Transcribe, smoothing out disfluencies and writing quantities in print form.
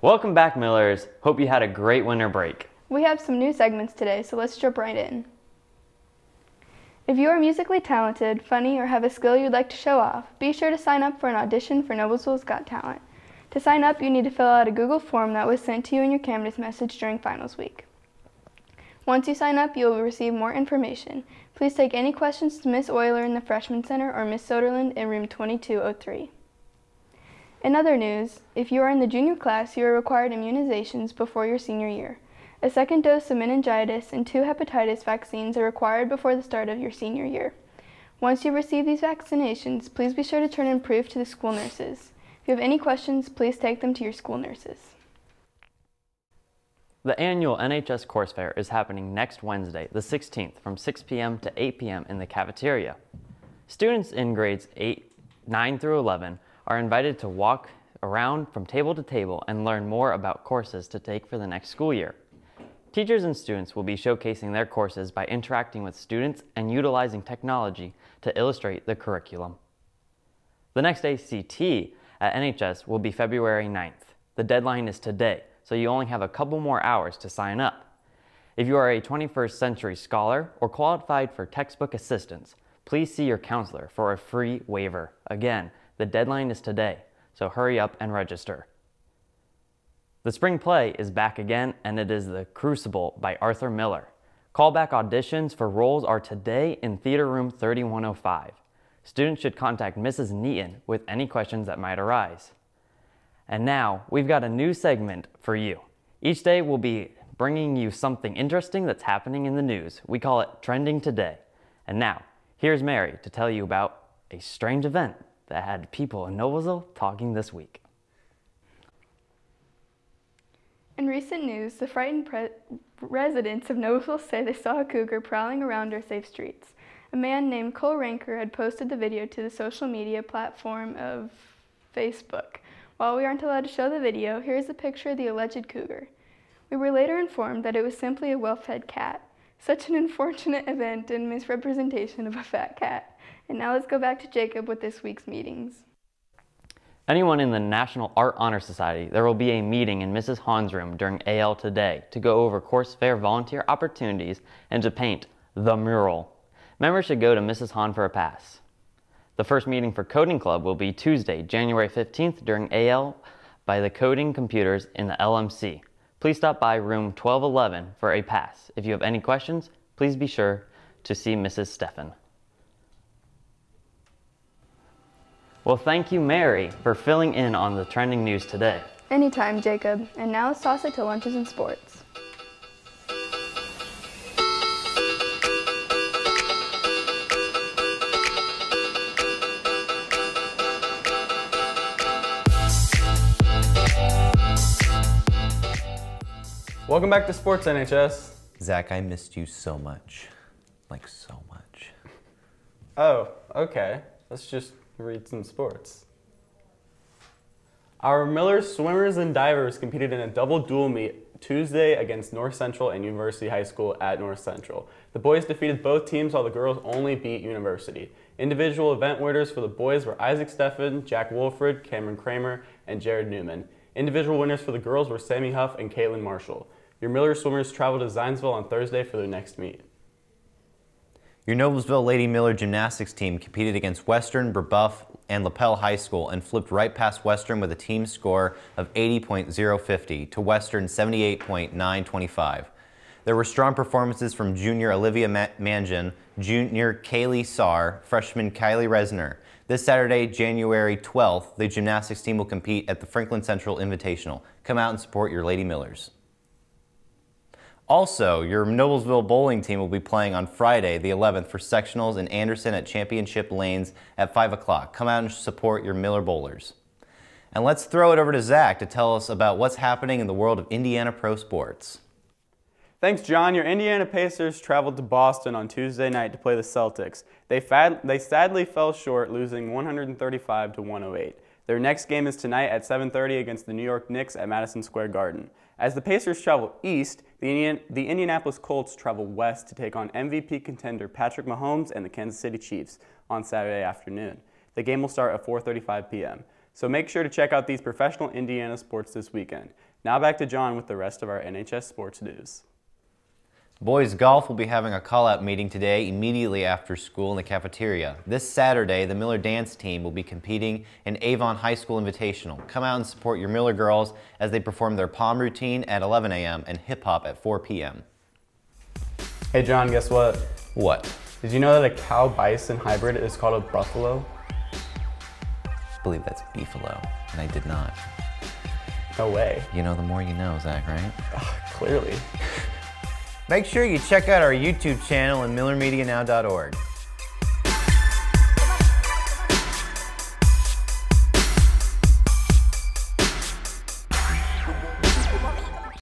Welcome back, Millers. Hope you had a great winter break. We have some new segments today, so let's jump right in. If you are musically talented, funny, or have a skill you'd like to show off, be sure to sign up for an audition for Noblesville's Got Talent. To sign up, you need to fill out a Google form that was sent to you in your Canvas message during finals week. Once you sign up, you will receive more information. Please take any questions to Miss Euler in the Freshman Center or Miss Soderland in room 2203. In other news, if you are in the junior class, you are required immunizations before your senior year. A second dose of meningitis and 2 hepatitis vaccines are required before the start of your senior year. Once you receive these vaccinations, please be sure to turn in proof to the school nurses. If you have any questions, please take them to your school nurses. The annual NHS Course Fair is happening next Wednesday, the 16th, from 6 p.m. to 8 p.m. in the cafeteria. Students in grades 9 through 11 are invited to walk around from table to table and learn more about courses to take for the next school year. Teachers and students will be showcasing their courses by interacting with students and utilizing technology to illustrate the curriculum. The next ACT at NHS will be February 9th. The deadline is today, so you only have a couple more hours to sign up. If you are a 21st century scholar or qualified for textbook assistance, please see your counselor for a free waiver. Again, the deadline is today, so hurry up and register. The spring play is back again, and it is The Crucible by Arthur Miller. Callback auditions for roles are today in Theater Room 3105. Students should contact Mrs. Neaton with any questions that might arise. And now, we've got a new segment for you. Each day we'll be bringing you something interesting that's happening in the news. We call it Trending Today. And now, here's Mary to tell you about a strange event that had people in Noblesville talking this week. In recent news, the frightened residents of Noblesville say they saw a cougar prowling around our safe streets. A man named Cole Ranker had posted the video to the social media platform of Facebook. While we aren't allowed to show the video, here is a picture of the alleged cougar. We were later informed that it was simply a well-fed cat. Such an unfortunate event and misrepresentation of a fat cat. And now let's go back to Jacob with this week's meetings. Anyone in the National Art Honor Society, there will be a meeting in Mrs. Hahn's room during AL today to go over course fair volunteer opportunities and to paint the mural. Members should go to Mrs. Hahn for a pass. The first meeting for Coding Club will be Tuesday, January 15th during AL by the Coding Computers in the LMC. Please stop by room 1211 for a pass. If you have any questions, please be sure to see Mrs. Steffen. Well, thank you, Mary, for filling in on the trending news today. Anytime, Jacob. And now let's toss it to lunches and sports. Welcome back to Sports NHS. Zach, I missed you so much. Like, so much. Oh, okay. Let's just read some sports. Our Miller swimmers and divers competed in a double dual meet Tuesday against North Central and University High School at North Central. The boys defeated both teams while the girls only beat University. Individual event winners for the boys were Isaac Steffen, Jack Wolford, Cameron Kramer, and Jared Newman. Individual winners for the girls were Sammy Huff and Caitlin Marshall. Your Miller swimmers traveled to Zionsville on Thursday for their next meet. Your Noblesville Lady Miller gymnastics team competed against Western, Brebeuf, and Lapel High School and flipped right past Western with a team score of 80.050 to Western's 78.925. There were strong performances from junior Olivia Mangan, junior Kaylee Saar, freshman Kylie Resner. This Saturday, January 12th, the gymnastics team will compete at the Franklin Central Invitational. Come out and support your Lady Millers. Also, your Noblesville bowling team will be playing on Friday, the 11th, for sectionals in Anderson at Championship Lanes at 5 o'clock. Come out and support your Miller bowlers. And let's throw it over to Zach to tell us about what's happening in the world of Indiana pro sports. Thanks, John. Your Indiana Pacers traveled to Boston on Tuesday night to play the Celtics. They sadly fell short, losing 135 to 108. Their next game is tonight at 7:30 against the New York Knicks at Madison Square Garden. As the Pacers travel east, the Indianapolis Colts travel west to take on MVP contender Patrick Mahomes and the Kansas City Chiefs on Saturday afternoon. The game will start at 4:35 p.m. So make sure to check out these professional Indiana sports this weekend. Now back to John with the rest of our NHS sports news. Boys golf will be having a call-out meeting today immediately after school in the cafeteria. This Saturday, the Miller dance team will be competing in Avon High School Invitational. Come out and support your Miller girls as they perform their pom routine at 11 a.m. and hip-hop at 4 p.m. Hey John, guess what? What? Did you know that a cow-bison hybrid is called a buffalo? I believe that's beefalo, and I did not. No way. You know, the more you know, Zach, right? Clearly. Make sure you check out our YouTube channel and MillerMediaNow.org.